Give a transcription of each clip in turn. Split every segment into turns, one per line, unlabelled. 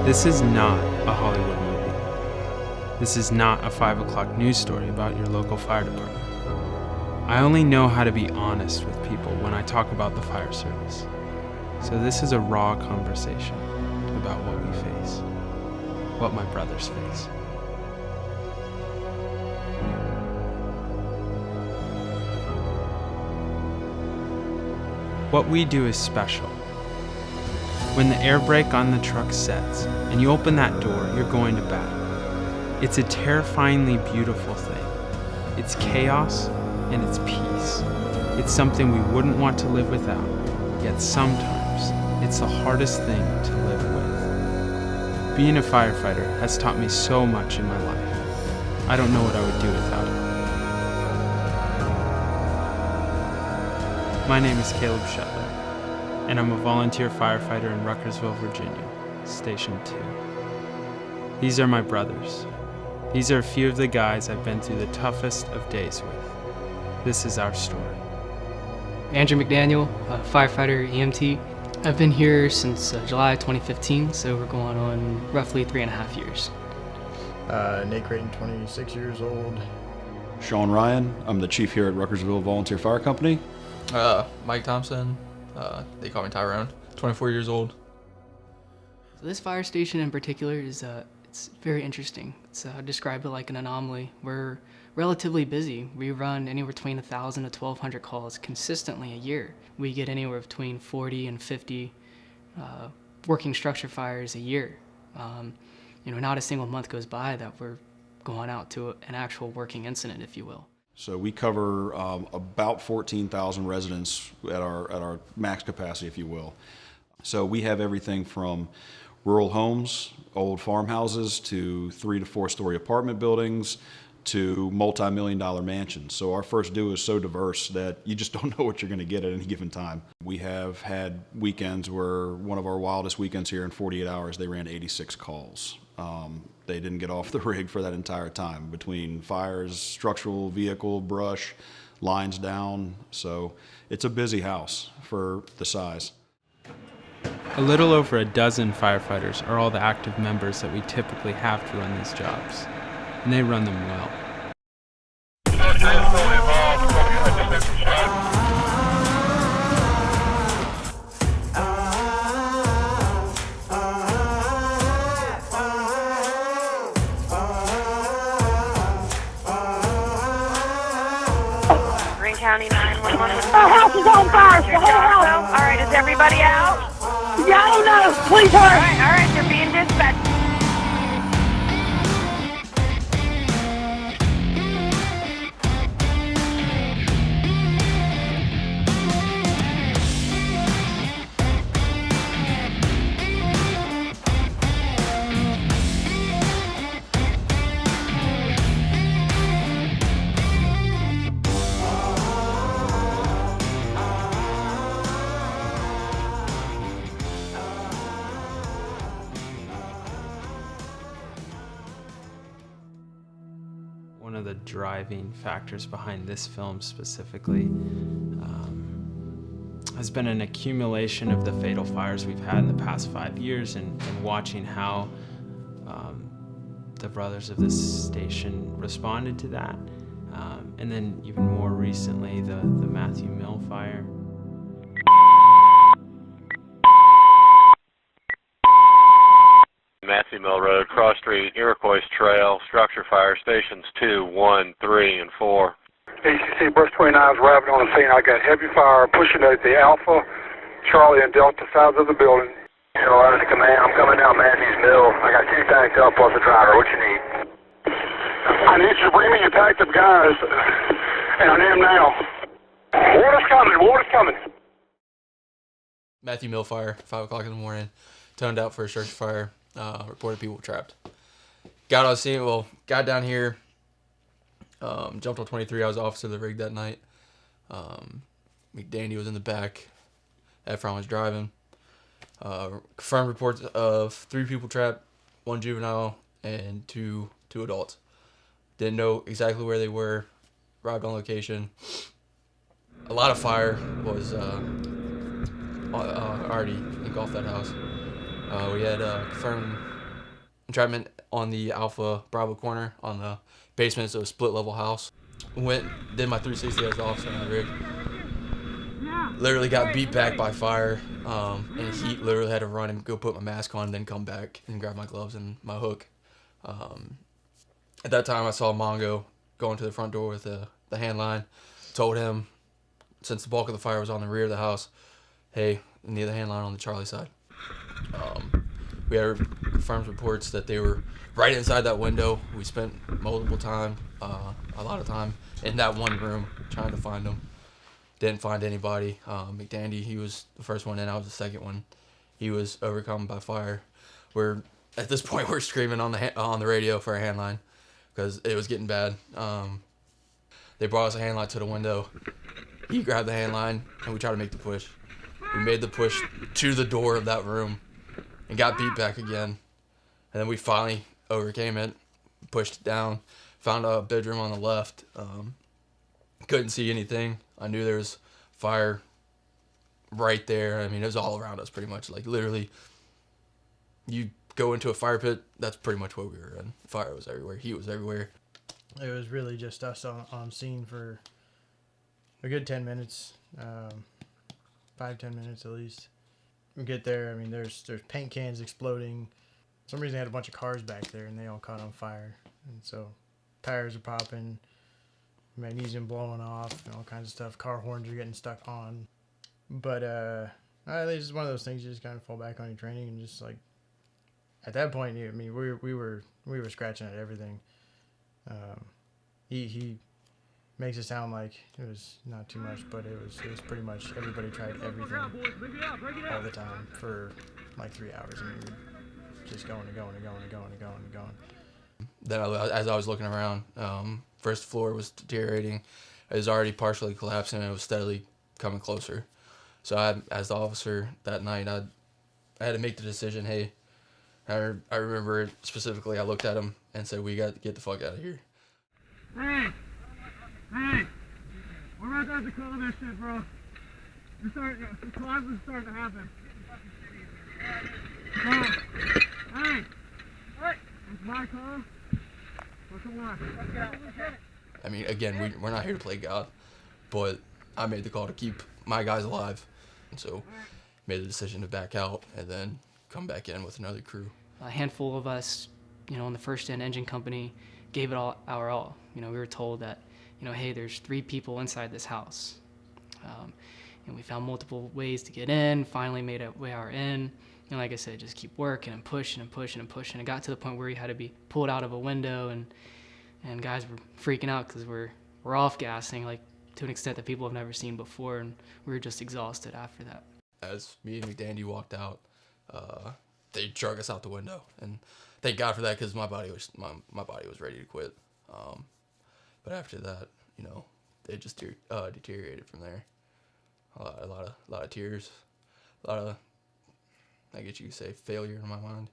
This is not a Hollywood movie. This is not a 5 o'clock news story about your local fire department. I only know how to be honest with people when I talk about the fire service. So this is a raw conversation about what we face, what my brothers face. What we do is special. When the air brake on the truck sets and you open that door, you're going to battle. It's a terrifyingly beautiful thing. It's chaos and it's peace. It's something we wouldn't want to live without, yet sometimes it's the hardest thing to live with. Being a firefighter has taught me so much in my life. I don't know what I would do without it. My name is Caleb Shetler, and I'm a volunteer firefighter in Ruckersville, Virginia, Station 2. These are my brothers. These are a few of the guys I've been through the toughest of days with. This is our story.
Andrew McDaniel, a firefighter, EMT. I've been here since July 2015, so we're going on roughly 3.5 years.
Nate Creighton, 26 years old.
Sean Ryan, I'm the chief here at Ruckersville Volunteer Fire Company.
Mike Thompson, they call me Tyrone, 24 years old.
So this fire station in particular is it's very interesting. I describe it like an anomaly. We're relatively busy. We run anywhere between 1,000 to 1,200 calls consistently a year. We get anywhere between 40 and 50 working structure fires a year. Not a single month goes by that we're going out to an actual working incident, if you will.
So we cover about 14,000 residents at our max capacity, if you will. So we have everything from rural homes, old farmhouses, to 3 to 4 story apartment buildings, to multi-million-dollar mansions. So our first due is so diverse that you just don't know what you're going to get at any given time. We have had weekends where one of our wildest weekends here in 48 hours, they ran 86 calls. They didn't get off the rig for that entire time, between fires, structural vehicle, brush, lines down. So it's a busy house for the size.
A little over a dozen firefighters are all the active members that we typically have to run these jobs, and they run them well.
County 911.
The house is on fire! The whole house!
All right, is everybody out?
Yeah, I don't know! Please hurry!
All right, you're being dispatched.
One of the driving factors behind this film specifically has been an accumulation of the fatal fires we've had in the past 5 years, and watching how the brothers of this station responded to that. And then even more recently, the Matthew Mill fire.
Matthew Mill Road, Cross Street, Iroquois Trail, structure fire, stations 2, 1, 3, and 4.
ACC Brush 29 is arriving on the scene. I got heavy fire pushing at the Alpha, Charlie, and Delta sides of the building.
Hello, to command. I'm coming down Matthews Mill. I got 2 tanked up plus a driver. What you need?
I need you to bring me your tanked up guys, and I am now. Water's coming. Water's coming.
Matthew Mill fire, 5 o'clock in the morning, toned out for a structure fire. Reported people trapped. Got on scene, got down here, jumped on 23. I was officer of the rig that night. McDaniel was in the back. Efron was driving. Confirmed reports of 3 people trapped, 1 juvenile, and two adults. Didn't know exactly where they were. Arrived on location. A lot of fire was already engulfed that house. We had confirmed entrapment on the Alpha Bravo corner on the basement, so a split level house. Did my 360 as the officer on the rig. Literally got beat back by fire, and heat. Literally had to run and go put my mask on, and then come back and grab my gloves and my hook. At that time, I saw Mongo going to the front door with the hand line. Told him, since the bulk of the fire was on the rear of the house, hey, I need the hand line on the Charlie side. We had confirmed reports that they were right inside that window. We spent multiple time, a lot of time in that one room trying to find them. Didn't find anybody. McDandy, he was the first one in. I was the second one. He was overcome by fire. At this point, we're screaming on the radio for a hand line because it was getting bad. They brought us a hand line to the window. He grabbed the hand line, and we tried to make the push. We made the push to the door of that room and got beat back again. And then we finally overcame it, pushed it down, found a bedroom on the left. Couldn't see anything. I knew there was fire right there. I mean, it was all around us pretty much. Like, literally, you go into a fire pit, that's pretty much what we were in. Fire was everywhere. Heat was everywhere.
It was really just us on scene for a good 10 minutes, 5-10 minutes at least. We get there, I mean, there's paint cans exploding. For some reason, they had a bunch of cars back there, and they all caught on fire. And so tires are popping, magnesium blowing off, and all kinds of stuff. Car horns are getting stuck on. But it's just one of those things you just kind of fall back on your training and just, like, at that point, I mean, we were scratching at everything. He makes it sound like it was not too much, but it was pretty much everybody tried everything all the time for like 3 hours. I mean, we just going and going and going and going and going and going.
Then as I was looking around, first floor was deteriorating. It was already partially collapsing, and it was steadily coming closer. So as the officer that night, I had to make the decision, hey, I remember specifically, I looked at him and said, we got to get the fuck out of here.
Hey, we're about to have to call this shit, bro. The collapse is starting to happen. Hey, it's my call. What's the line?
I mean, again, we're not here to play God, but I made the call to keep my guys alive. And so made the decision to back out and then come back in with another crew.
A handful of us, in the first in engine company, gave it our all. We were told that, hey, there's 3 people inside this house. And we found multiple ways to get in, finally made our in. And like I said, just keep working and pushing and pushing and pushing. It got to the point where we had to be pulled out of a window, and guys were freaking out because we're off gassing, like, to an extent that people have never seen before, and we were just exhausted after that. As me and McDandy walked out, they drug us out the window, and thank God for that, because my body was ready to quit. But after that, they just deteriorated from there. A lot of tears, a lot of, I guess you could say, failure in my mind.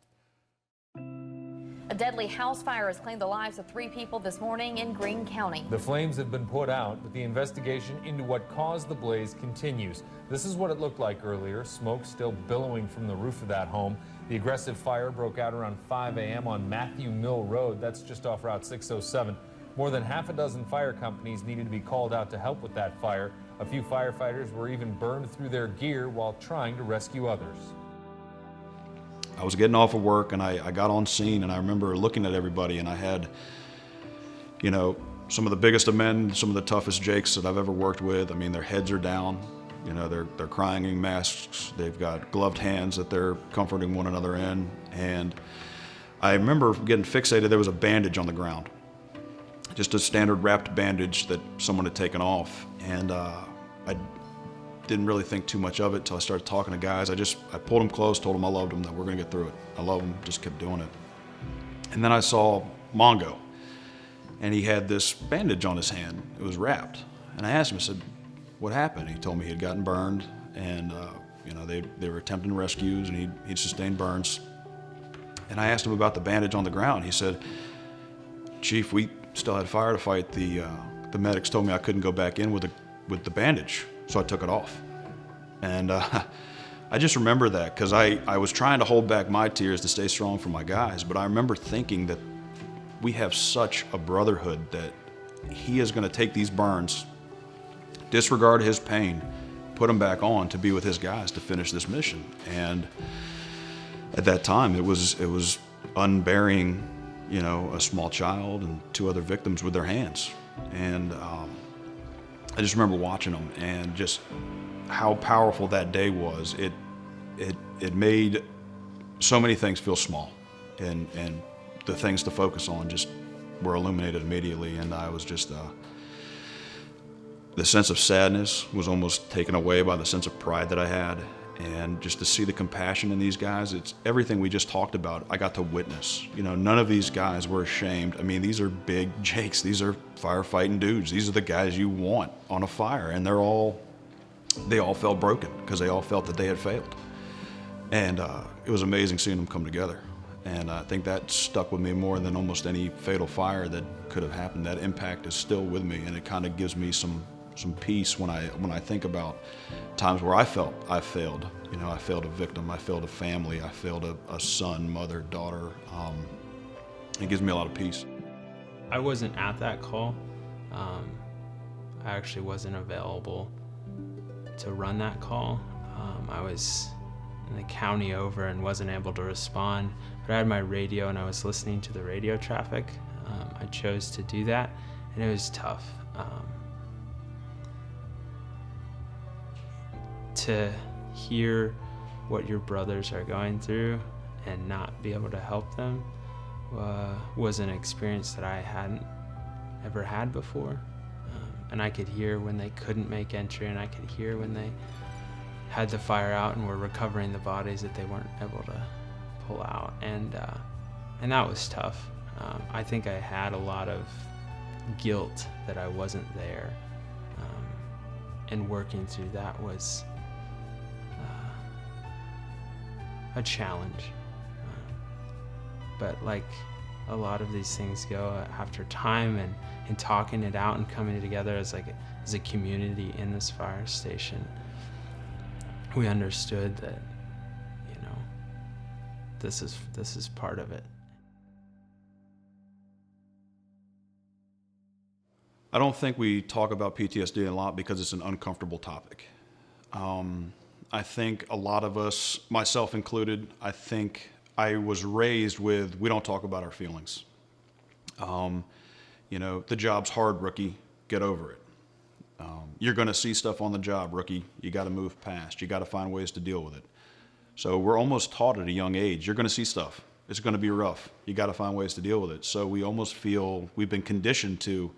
A deadly house fire has claimed the lives of 3 people this morning in Greene County.
The flames have been put out, but the investigation into what caused the blaze continues. This is what it looked like earlier, smoke still billowing from the roof of that home. The aggressive fire broke out around 5 a.m. on Matthew Mill Road. That's just off Route 607. More than half a dozen fire companies needed to be called out to help with that fire. A few firefighters were even burned through their gear while trying to rescue others.
I was getting off of work, and I got on scene, and I remember looking at everybody, and I had, some of the biggest of men, some of the toughest Jakes that I've ever worked with. I mean, their heads are down, they're crying in masks, they've got gloved hands that they're comforting one another in, and I remember getting fixated. There was a bandage on the ground, just a standard wrapped bandage that someone had taken off, and I didn't really think too much of it until I started talking to guys. I pulled them close, told them I loved them, that we're gonna get through it. I love them, just kept doing it. And then I saw Mongo, and he had this bandage on his hand. It was wrapped. And I asked him, I said, what happened? He told me he had gotten burned, and they were attempting rescues, and he'd sustained burns. And I asked him about the bandage on the ground. He said, Chief, we still had fire to fight. The medics told me I couldn't go back in with the bandage. So I took it off. And I just remember that because I was trying to hold back my tears to stay strong for my guys, but I remember thinking that we have such a brotherhood that he is going to take these burns, disregard his pain, put them back on to be with his guys to finish this mission. And at that time, it was unburying, you know, a small child and 2 other victims with their hands. And I just remember watching them and just how powerful that day was. It made so many things feel small, and the things to focus on just were illuminated immediately. And I was just the sense of sadness was almost taken away by the sense of pride that I had. And just to see the compassion in these guys, it's everything we just talked about, I got to witness. You know, none of these guys were ashamed. I mean, these are big jakes. These are firefighting dudes. These are the guys you want on a fire. And they all felt broken because they all felt that they had failed. And it was amazing seeing them come together. And I think that stuck with me more than almost any fatal fire that could have happened. That impact is still with me, and it kind of gives me some peace when I think about times where I felt I failed. You know, I failed a victim, I failed a family, I failed a son, mother, daughter. It gives me a lot of peace.
I wasn't at that call. I actually wasn't available to run that call. I was in the county over and wasn't able to respond, but I had my radio and I was listening to the radio traffic. I chose to do that, and it was tough. To hear what your brothers are going through and not be able to help them was an experience that I hadn't ever had before. And I could hear when they couldn't make entry, and I could hear when they had the fire out and were recovering the bodies that they weren't able to pull out. And that was tough. I think I had a lot of guilt that I wasn't there. And working through that was a challenge. But like a lot of these things go, after time and talking it out and coming together as a community in this fire station, we understood that, you know, this is part of it.
I don't think we talk about PTSD a lot because it's an uncomfortable topic. I think a lot of us, myself included, I think I was raised with, we don't talk about our feelings. You know, the job's hard, rookie, get over it. You're gonna see stuff on the job, rookie, you gotta move past, you gotta find ways to deal with it. So we're almost taught at a young age, you're gonna see stuff, it's gonna be rough, you gotta find ways to deal with it. So we almost feel we've been conditioned to,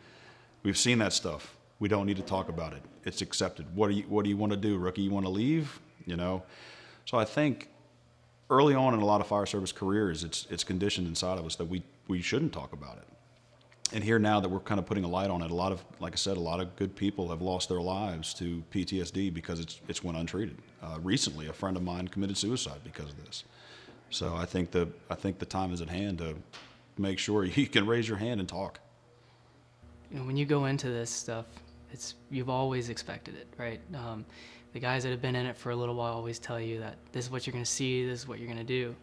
we've seen that stuff, we don't need to talk about it, it's accepted. What do you want to do, rookie? You want to leave? You know? So I think early on in a lot of fire service careers, it's conditioned inside of us that we shouldn't talk about it. And here now that we're kind of putting a light on it, a lot of, like I said, a lot of good people have lost their lives to PTSD because it's went untreated. Recently, a friend of mine committed suicide because of this. So I think the time is at hand to make sure you can raise your hand and talk.
You know, when you go into this stuff, you've always expected it, right? The guys that have been in it for a little while always tell you that this is what you're going to see, this is what you're going to do.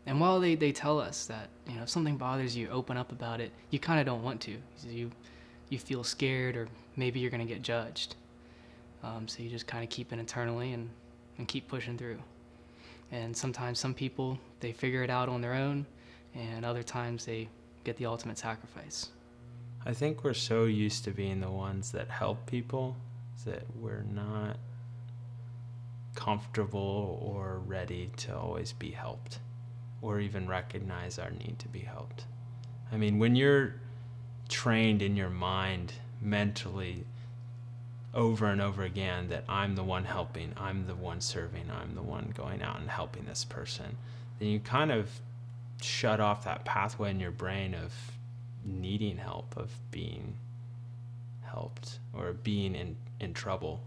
And while they tell us that, you know, if something bothers you, open up about it, you kind of don't want to. You feel scared, or maybe you're going to get judged. So you just kind of keep it internally and keep pushing through. And sometimes some people, they figure it out on their own, and other times they get the ultimate sacrifice.
I think we're so used to being the ones that help people that we're not comfortable or ready to always be helped, or even recognize our need to be helped. I mean, when you're trained in your mind mentally over and over again that I'm the one helping, I'm the one serving, I'm the one going out and helping this person, then you kind of shut off that pathway in your brain of needing help, of being helped, or being in trouble.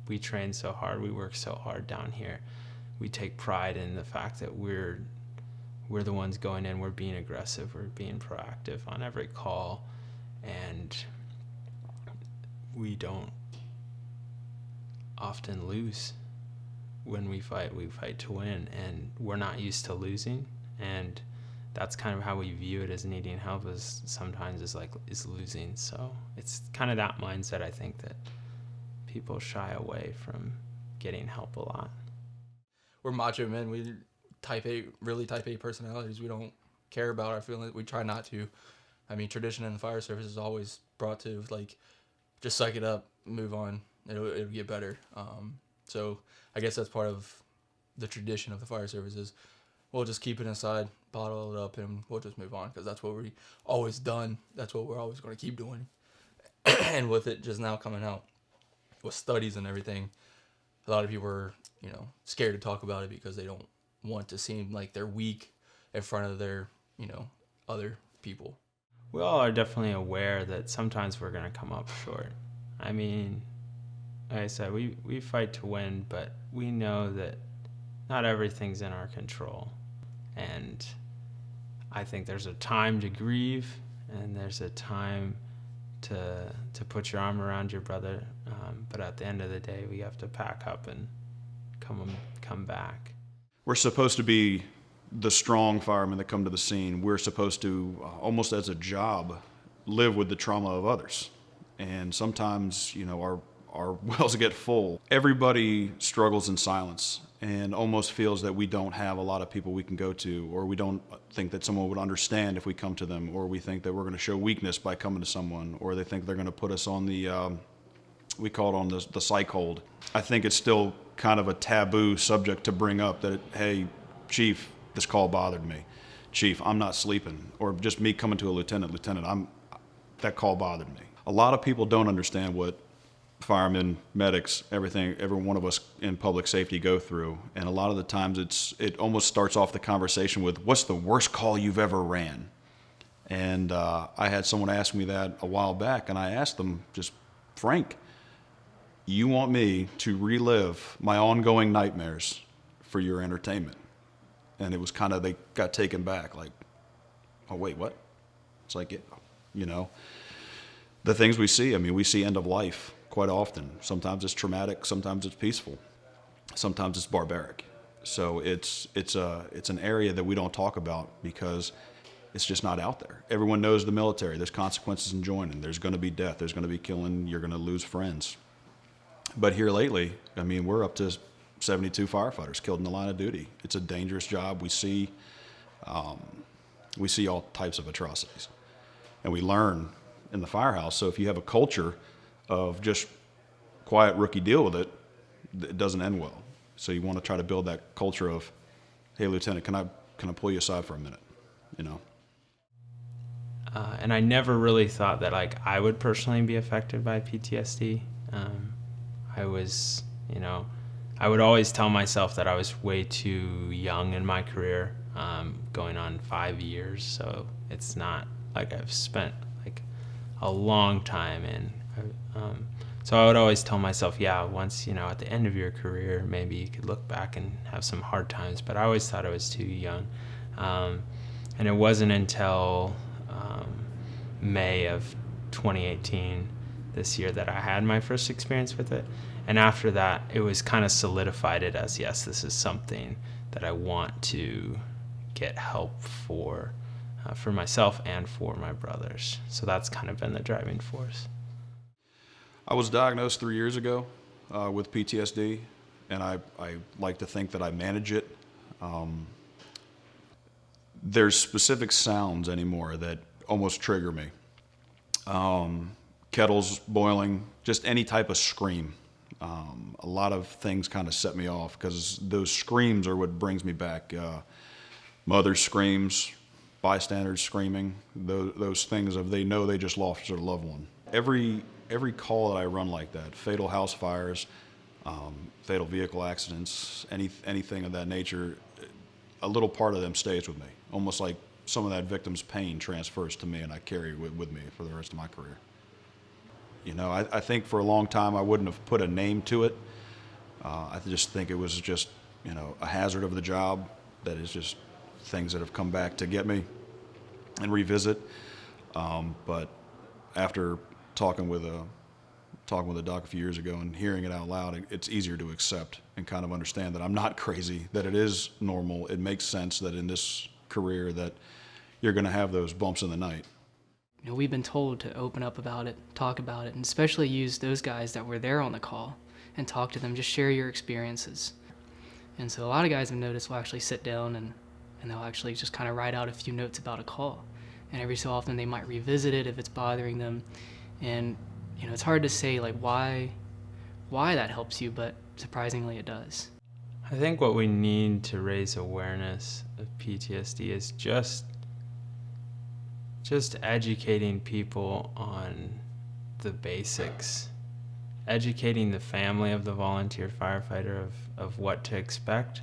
We train so hard, we work so hard down here. We take pride in the fact that we're the ones going in, we're being aggressive, we're being proactive on every call, and we don't often lose. When we fight to win, and we're not used to losing, and that's kind of how we view it as needing help, is sometimes is losing. So it's kind of that mindset, I think, that people shy away from getting help a lot.
We're macho men. We really type A personalities. We don't care about our feelings. We try not to. I mean, tradition in the fire service is always brought to, like, just suck it up, move on. It'll get better. So I guess that's part of the tradition of the fire service is we'll just keep it inside, bottle it up, and we'll just move on, because that's what we always done. That's what we're always going to keep doing. And with it just now coming out with studies and everything, a lot of people are, scared to talk about it because they don't want to seem like they're weak in front of their, other people.
We all are definitely aware that sometimes we're going to come up short. I mean, like I said, we fight to win, but we know that not everything's in our control. And I think there's a time to grieve, and there's a time to put your arm around your brother. But at the end of the day, we have to pack up and come back.
We're supposed to be the strong firemen that come to the scene. We're supposed to, almost as a job, live with the trauma of others. And sometimes, our wells get full. Everybody struggles in silence and almost feels that we don't have a lot of people we can go to, or we don't think that someone would understand if we come to them, or we think that we're going to show weakness by coming to someone, or they think they're going to put us on the, we call it on the psych hold. I think it's still kind of a taboo subject to bring up that, hey, Chief, this call bothered me. Chief, I'm not sleeping. Or just me coming to a lieutenant, that call bothered me. A lot of people don't understand what firemen, medics, every one of us in public safety go through. And a lot of the times it almost starts off the conversation with, what's the worst call you've ever ran? And I had someone ask me that a while back, and I asked them, just frank, you want me to relive my ongoing nightmares for your entertainment? And it was kind of, they got taken back, like, oh, wait, what? It's like, the things we see, we see end of life quite often. Sometimes it's traumatic, sometimes it's peaceful, sometimes it's barbaric. So it's an area that we don't talk about because it's just not out there. Everyone knows the military. There's consequences in joining. There's going to be death. There's going to be killing. You're going to lose friends. But here lately, we're up to 72 firefighters killed in the line of duty. It's a dangerous job. We see all types of atrocities, and we learn in the firehouse. So if you have a culture of just quiet rookie deal with it, it doesn't end well. So you want to try to build that culture of, hey, Lieutenant, can I pull you aside for a minute?
And I never really thought that I would personally be affected by PTSD. I was, I would always tell myself that I was way too young in my career, going on 5 years. So it's not like I've spent a long time in. So I would always tell myself, yeah, once, at the end of your career, maybe you could look back and have some hard times. But I always thought I was too young. And it wasn't until May of 2018, this year, that I had my first experience with it. And after that, it was kind of solidified it as, yes, this is something that I want to get help for myself and for my brothers. So that's kind of been the driving force.
I was diagnosed 3 years ago with PTSD, and I like to think that I manage it. There's specific sounds anymore that almost trigger me. Kettles boiling, just any type of scream. A lot of things kind of set me off because those screams are what brings me back. Mother screams, bystanders screaming, those things of they know they just lost their loved one. Every call that I run like that, fatal house fires, fatal vehicle accidents, anything of that nature, a little part of them stays with me. Almost like some of that victim's pain transfers to me, and I carry it with me for the rest of my career. I think for a long time I wouldn't have put a name to it. I just think it was just, a hazard of the job that is just things that have come back to get me and revisit. But after talking with talking with a doc a few years ago and hearing it out loud, it's easier to accept and kind of understand that I'm not crazy, that it is normal. It makes sense that in this career that you're going to have those bumps in the night.
You know, we've been told to open up about it, talk about it, and especially use those guys that were there on the call and talk to them, just share your experiences. And so a lot of guys I've noticed will actually sit down and they'll actually just kind of write out a few notes about a call. And every so often they might revisit it if it's bothering them. And you know, it's hard to say like why that helps you, but surprisingly it does.
I think what we need to raise awareness of PTSD is just educating people on the basics, educating the family of the volunteer firefighter of what to expect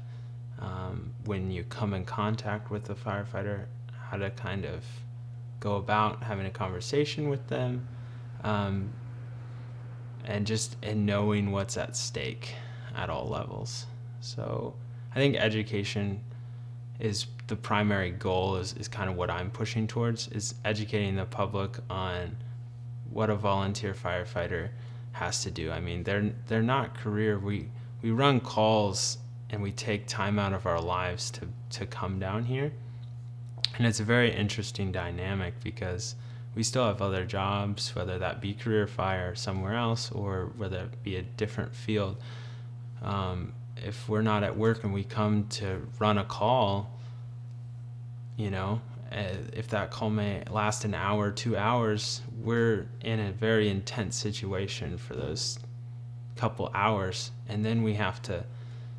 when you come in contact with the firefighter, how to kind of go about having a conversation with them, and knowing what's at stake at all levels. So I think education is the primary goal, is kind of what I'm pushing towards, is educating the public on what a volunteer firefighter has to do. I mean, they're not career. We run calls and we take time out of our lives to come down here. And it's a very interesting dynamic because we still have other jobs, whether that be career fire somewhere else or whether it be a different field. If we're not at work and we come to run a call, you know, if that call may last an hour, 2 hours, we're in a very intense situation for those couple hours, and then we have to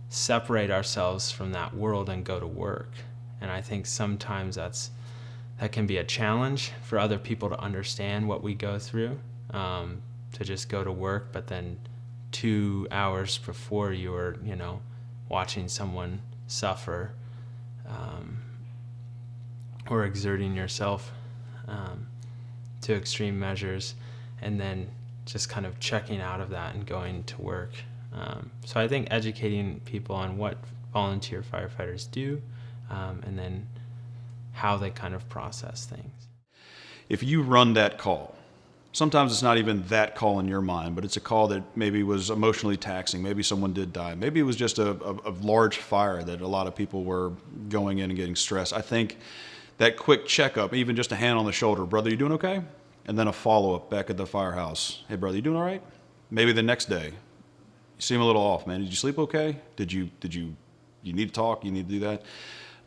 separate ourselves from that world and go to work. And I think sometimes that can be a challenge for other people to understand what we go through, to just go to work, but then 2 hours before you were, you know, watching someone suffer, or exerting yourself to extreme measures, and then just kind of checking out of that and going to work. So I think educating people on what volunteer firefighters do, and then how they kind of process things.
If you run that call, sometimes it's not even that call in your mind, but it's a call that maybe was emotionally taxing. Maybe someone did die. Maybe it was just a large fire that a lot of people were going in and getting stressed. I think that quick checkup, even just a hand on the shoulder, brother, you doing okay? And then a follow-up back at the firehouse. Hey, brother, you doing all right? Maybe the next day, you seem a little off, man. Did you sleep okay? You need to talk? You need to do that?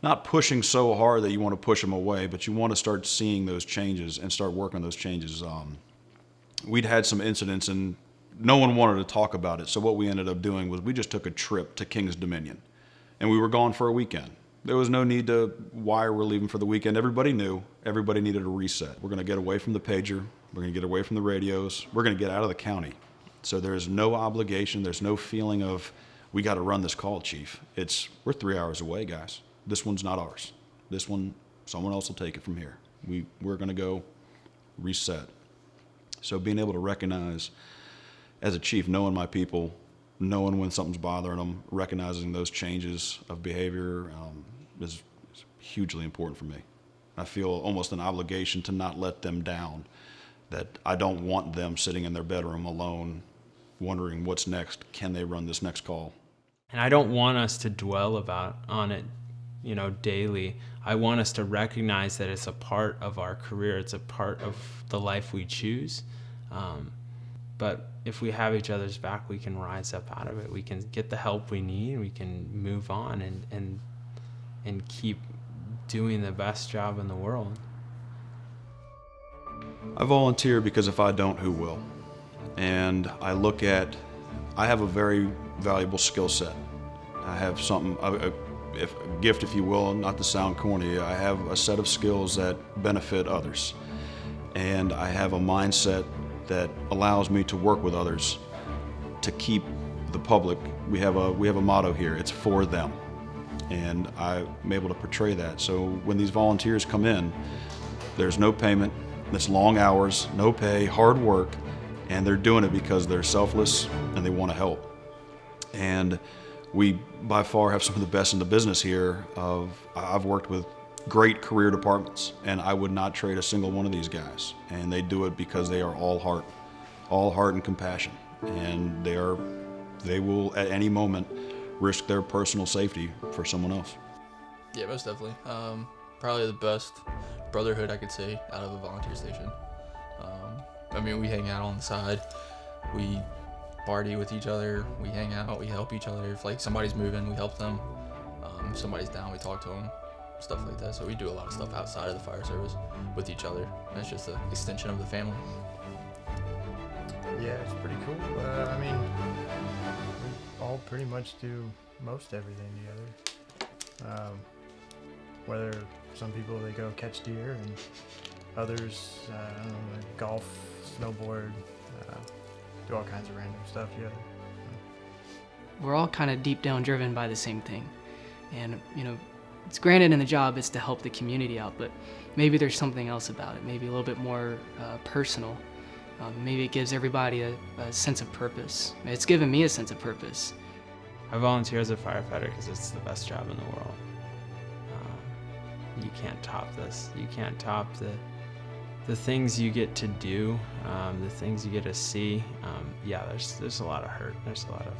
Not pushing so hard that you want to push them away, but you want to start seeing those changes and start working on those changes. We'd had some incidents and no one wanted to talk about it. So what we ended up doing was we just took a trip to King's Dominion and we were gone for a weekend. There was no need to why we're leaving for the weekend. Everybody knew. Everybody needed a reset. We're going to get away from the pager. We're going to get away from the radios. We're going to get out of the county. So there's no obligation. There's no feeling of, we got to run this call, Chief. We're 3 hours away, guys. This one's not ours. This one, someone else will take it from here. We're going to go reset. So being able to recognize, as a chief, knowing my people, knowing when something's bothering them, recognizing those changes of behavior is hugely important for me. I feel almost an obligation to not let them down, that I don't want them sitting in their bedroom alone wondering what's next. Can they run this next call?
And I don't want us to dwell on it, you know, daily. I want us to recognize that it's a part of our career. It's a part of the life we choose. But if we have each other's back, we can rise up out of it. We can get the help we need. We can move on and keep doing the best job in the world.
I volunteer because if I don't, who will? And I have a very valuable skill set. I have something, a gift, if you will, not to sound corny. I have a set of skills that benefit others. And I have a mindset that allows me to work with others to keep the public. We have a motto here, it's for them. And I'm able to portray that. So when these volunteers come in, there's no payment, it's long hours, no pay, hard work, and they're doing it because they're selfless and they want to help. And we by far have some of the best in the business here. I've worked with great career departments, and I would not trade a single one of these guys. And they do it because they are all heart. all heart and compassion, and they will at any moment risk their personal safety for someone else.
Yeah, most definitely. Probably the best brotherhood I could say out of a volunteer station. I mean, we hang out on the side, we party with each other, we hang out, we help each other. If like somebody's moving, we help them. If somebody's down, we talk to them, stuff like that. So we do a lot of stuff outside of the fire service with each other. And it's just an extension of the family.
Yeah, it's pretty cool. I mean, we all pretty much do most everything together. Whether some people, they go catch deer, and others, I don't know, like golf, snowboard, do all kinds of random stuff together.
We're all kind of deep down driven by the same thing. And, you know, it's granted in the job it's to help the community out, but maybe there's something else about it, maybe a little bit more personal. Maybe it gives everybody a sense of purpose. It's given me a sense of purpose.
I volunteer as a firefighter because it's the best job in the world. You can't top this. You can't top the things you get to do, the things you get to see. Yeah, there's a lot of hurt. There's a lot of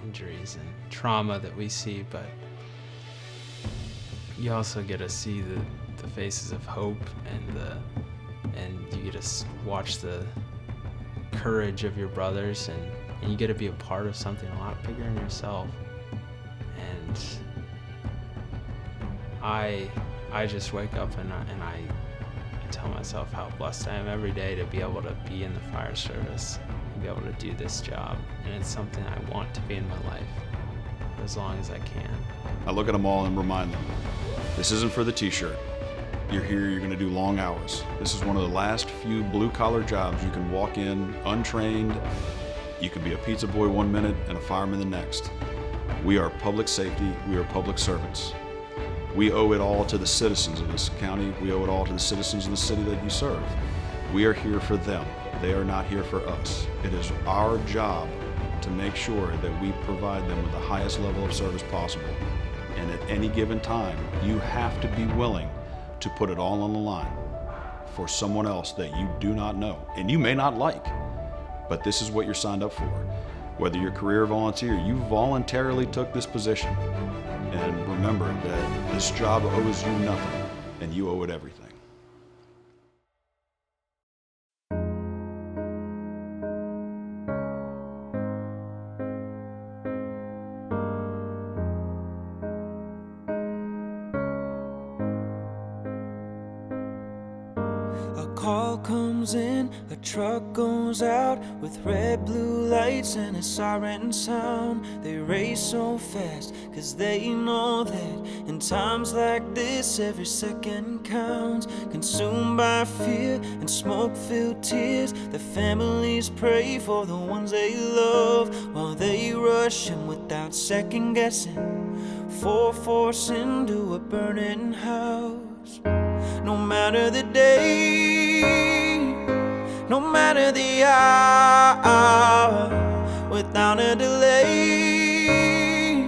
injuries and trauma that we see, but you also get to see the faces of hope, and you get to watch the courage of your brothers, and you get to be a part of something a lot bigger than yourself. And I just wake up and I tell myself how blessed I am every day to be able to be in the fire service and be able to do this job. And it's something I want to be in my life for as long as I can.
I look at them all and remind them, this isn't for the t-shirt. You're here, you're gonna do long hours. This is one of the last few blue-collar jobs you can walk in untrained. You can be a pizza boy 1 minute and a fireman the next. We are public safety, we are public servants. We owe it all to the citizens of this county. We owe it all to the citizens of the city that you serve. We are here for them. They are not here for us. It is our job to make sure that we provide them with the highest level of service possible. And at any given time, you have to be willing to put it all on the line for someone else that you do not know and you may not like, but this is what you're signed up for. Whether you're career or volunteer, you voluntarily took this position. And remember that this job owes you nothing and you owe it everything.
Call comes in, a truck goes out with red, blue lights and a siren sound. They race so fast, cause they know that in times like this every second counts. Consumed by fear and smoke-filled tears, the families pray for the ones they love, while they rush in without second guessing, full force into a burning house. No matter the day, no matter the hour, without a delay,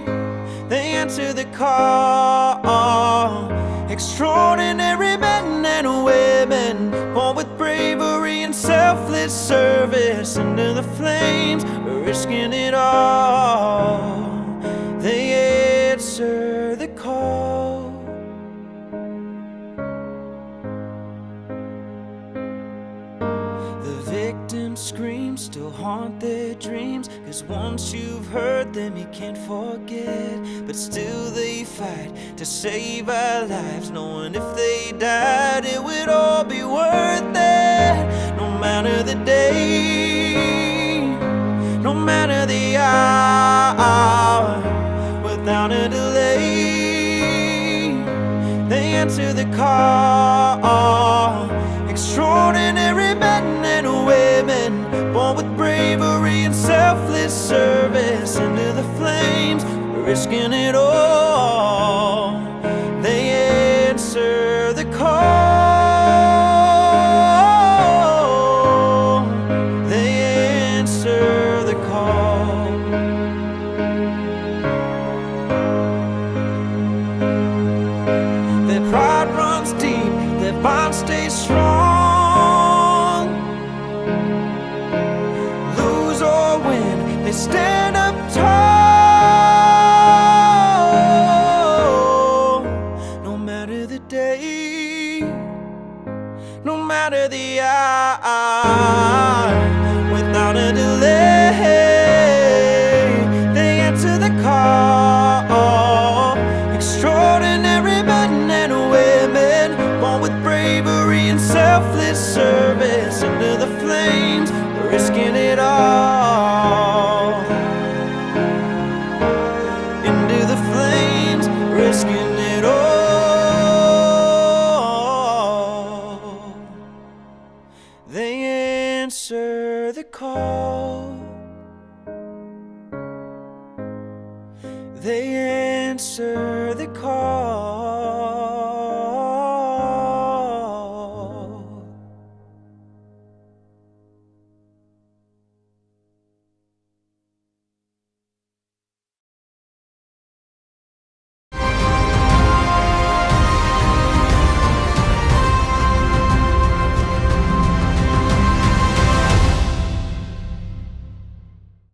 they answer the call. Extraordinary men and women, born with bravery and selfless service, under the flames, risking it all. They answer the call. Screams still haunt their dreams, cause once you've heard them you can't forget. But still they fight to save our lives, knowing if they died it would all be worth it. No matter the day, no matter the hour, without a delay, they answer the call. Extraordinary men and women, born with bravery and selfless service, into the flames, risking it all. They answer the call. They answer the call. Their pride runs deep, their bond stays strong. stand up tall. No matter the day, no matter the hour, without a delay, they answer the call. Extraordinary men and women, born with bravery and selfless service.